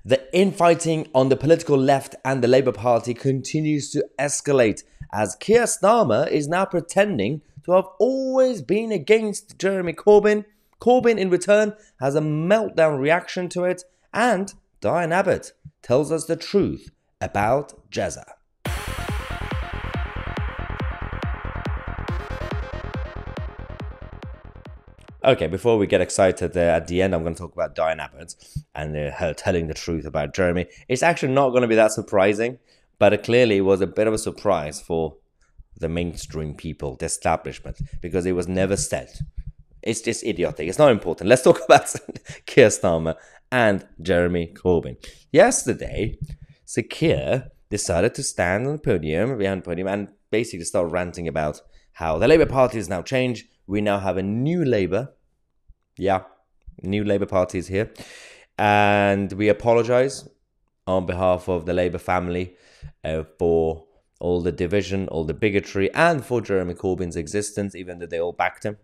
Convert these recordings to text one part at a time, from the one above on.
The infighting on the political left and the Labour Party continues to escalate as Keir Starmer is now pretending to have always been against Jeremy Corbyn. Corbyn, in return, has a meltdown reaction to it, and Diane Abbott tells us the truth about GETTR. Okay, before we get excited at the end, I'm going to talk about Diane Abbott and her telling the truth about Jeremy. It's actually not going to be that surprising, but it clearly was a bit of a surprise for the mainstream people, the establishment, because it was never said. It's just idiotic. It's not important. Let's talk about Keir Starmer and Jeremy Corbyn. Yesterday, Sir Keir decided to stand on the podium, behind the podium, and basically start ranting about how the Labour Party has now changed. We now have a new Labour. Yeah, new Labour Party is here. And we apologise on behalf of the Labour family for all the division, all the bigotry, and for Jeremy Corbyn's existence, even though they all backed him.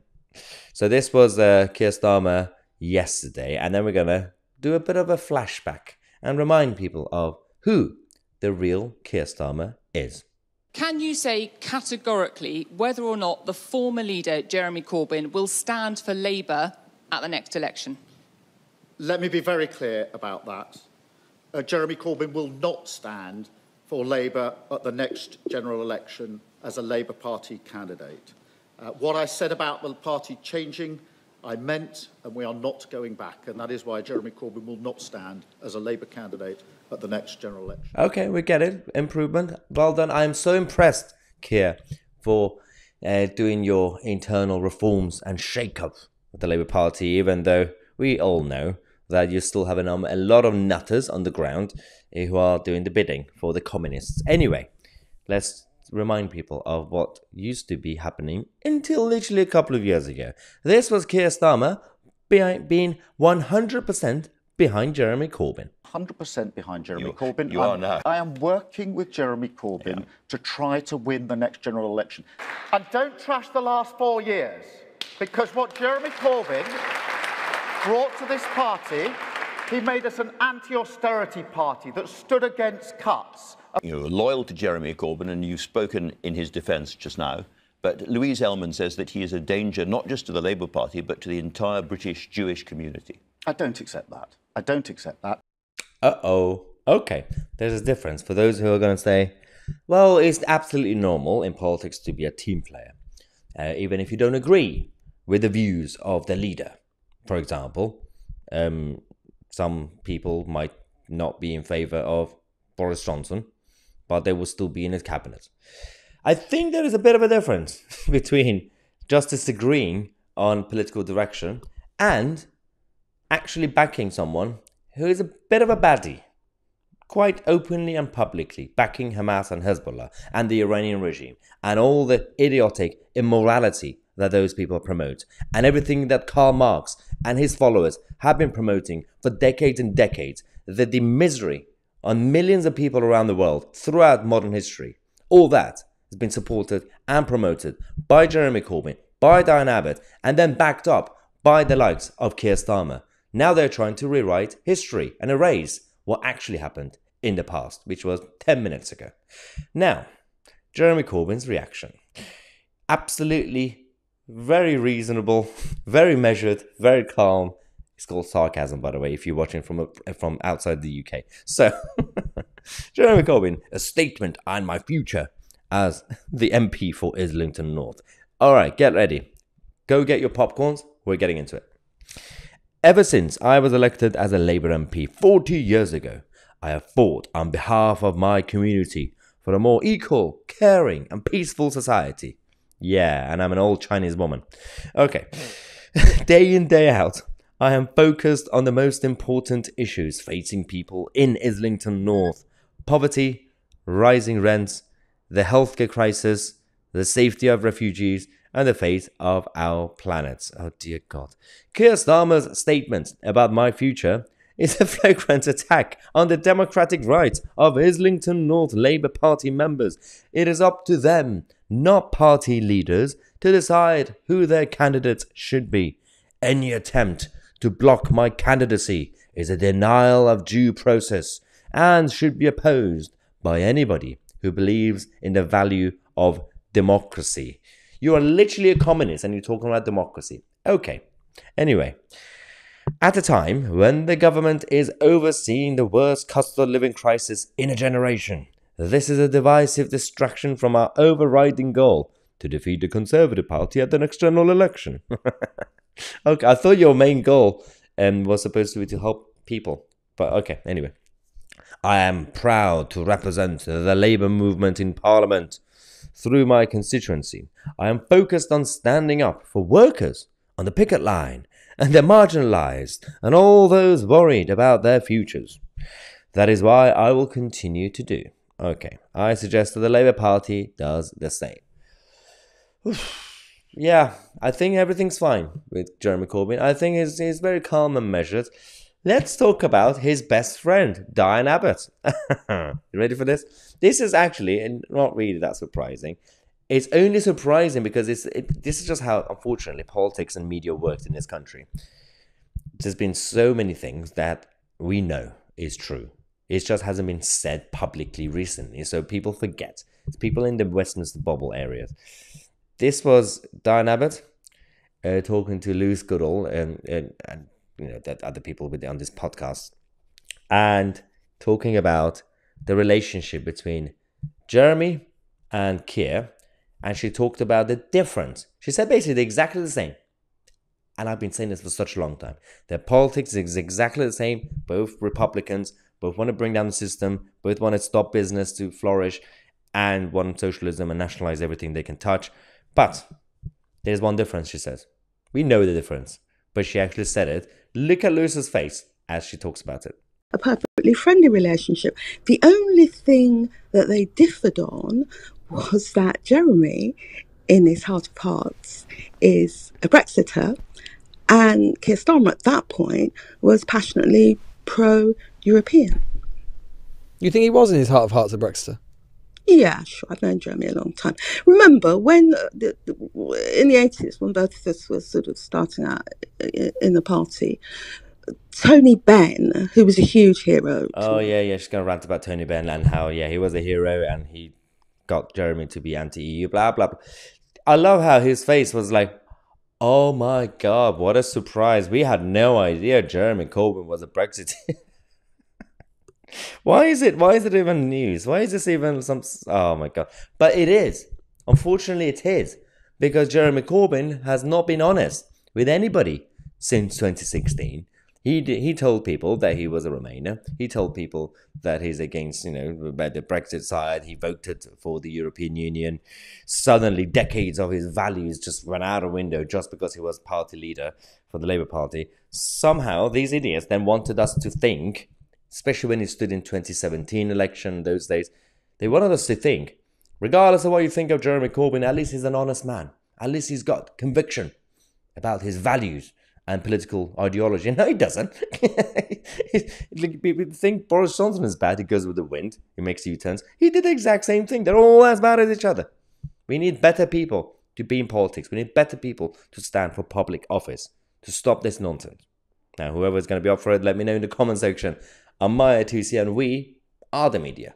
So this was Keir Starmer yesterday. And then we're going to do a bit of a flashback and remind people of who the real Keir Starmer is. Can you say categorically whether or not the former leader, Jeremy Corbyn, will stand for Labour at the next election? Let me be very clear about that. Jeremy Corbyn will not stand for Labour at the next general election as a Labour Party candidate. What I said about the party changing, I meant, and we are not going back. And that is why Jeremy Corbyn will not stand as a Labour candidate at the next general election. Okay, we get it. Improvement. Well done. I am so impressed, Keir, for doing your internal reforms and shake-up of the Labour Party, even though we all know that you still have a lot of nutters on the ground who are doing the bidding for the communists. Anyway, let's remind people of what used to be happening until literally a couple of years ago. This was Keir Starmer being 100% behind Jeremy Corbyn. 100% behind Jeremy Corbyn. You are now. I am working with Jeremy Corbyn to try to win the next general election. And don't trash the last 4 years, because what Jeremy Corbyn brought to this party, he made us an anti-austerity party that stood against cuts. You're loyal to Jeremy Corbyn, and you've spoken in his defence just now. But Louise Ellman says that he is a danger not just to the Labour Party, but to the entire British Jewish community. I don't accept that. I don't accept that. Uh-oh. Okay, there's a difference. For those who are going to say, well, it's absolutely normal in politics to be a team player, even if you don't agree with the views of the leader. For example, some people might not be in favour of Boris Johnson, but they will still be in his cabinet. I think there is a bit of a difference between just disagreeing on political direction and actually backing someone who is a bit of a baddie, quite openly and publicly backing Hamas and Hezbollah and the Iranian regime and all the idiotic immorality that those people promote, and everything that Karl Marx and his followers have been promoting for decades and decades, that the misery on millions of people around the world throughout modern history, all that has been supported and promoted by Jeremy Corbyn, by Diane Abbott, and then backed up by the likes of Keir Starmer. Now they're trying to rewrite history and erase what actually happened in the past, which was 10 minutes ago. Now, Jeremy Corbyn's reaction. Absolutely very reasonable, very measured, very calm. It's called sarcasm, by the way, if you're watching from outside the UK. So, Jeremy Corbyn, a statement on my future as the MP for Islington North. All right, get ready. Go get your popcorns. We're getting into it. Ever since I was elected as a Labour MP 40 years ago, I have fought on behalf of my community for a more equal, caring and peaceful society. Yeah, and I'm an old Chinese woman. Okay. Day in, day out, I am focused on the most important issues facing people in Islington North. Poverty, rising rents, the healthcare crisis, the safety of refugees, and the fate of our planet. Oh dear God. Keir Starmer's statement about my future is a flagrant attack on the democratic rights of Islington North Labour Party members. It is up to them, not party leaders, to decide who their candidates should be. Any attempt to block my candidacy is a denial of due process and should be opposed by anybody who believes in the value of democracy. You are literally a communist and you're talking about democracy. Okay. Anyway, at a time when the government is overseeing the worst cost of living crisis in a generation, this is a divisive distraction from our overriding goal to defeat the Conservative Party at the next general election. Okay, I thought your main goal was supposed to be to help people. But okay, anyway. I am proud to represent the Labour movement in Parliament through my constituency. I am focused on standing up for workers on the picket line and the marginalised and all those worried about their futures. That is why I will continue to do. Okay, I suggest that the Labour Party does the same. Yeah, I think everything's fine with Jeremy Corbyn. I think he's very calm and measured. Let's talk about his best friend, Diane Abbott. You ready for this? This is actually not really that surprising. It's only surprising because this is just how, unfortunately, politics and media works in this country. There's been so many things that we know is true. It just hasn't been said publicly recently, so people forget. It's people in the Westminster bubble areas. This was Diane Abbott talking to Lewis Goodall and that other people on this podcast, and talking about the relationship between Jeremy and Keir, and she talked about the difference. She said basically exactly the same. And I've been saying this for such a long time. Their politics is exactly the same. Both Republicans, both want to bring down the system, both want to stop business to flourish, and want socialism and nationalize everything they can touch. But there's one difference, she says. We know the difference. But she actually said it. Look at Lewis's face as she talks about it. A perfectly friendly relationship. The only thing that they differed on was that Jeremy, in his heart of hearts, is a Brexiter, and Keir Starmer at that point was passionately pro-European. You think he was in his heart of hearts a Brexiter? Yeah, sure. I've known Jeremy a long time. Remember when in the 80s, when both of us were sort of starting out in the party, Tony Benn, who was a huge hero. Oh, yeah. She's going to rant about Tony Benn and how, he was a hero and he got Jeremy to be anti-EU, blah, blah, blah. I love how his face was like, oh my God, what a surprise. We had no idea Jeremy Corbyn was a Brexiteer. Why is it even news? Why is this even some... Oh my God. But it is. Unfortunately, it is. Because Jeremy Corbyn has not been honest with anybody since 2016. He told people that he was a Remainer. He told people that he's against, the Brexit side. He voted for the European Union. Suddenly, decades of his values just ran out of window just because he was party leader for the Labour Party. Somehow, these idiots then wanted us to think, especially when he stood in 2017 election those days, they wanted us to think, regardless of what you think of Jeremy Corbyn, at least he's an honest man. At least he's got conviction about his values and political ideology. No, he doesn't. People think Boris Johnson is bad. He goes with the wind. He makes U-turns. He did the exact same thing. They're all as bad as each other. We need better people to be in politics. We need better people to stand for public office to stop this nonsense. Now, whoever's going to be up for it, let me know in the comment section. I'm Mahyar, Tousi, and we are the media.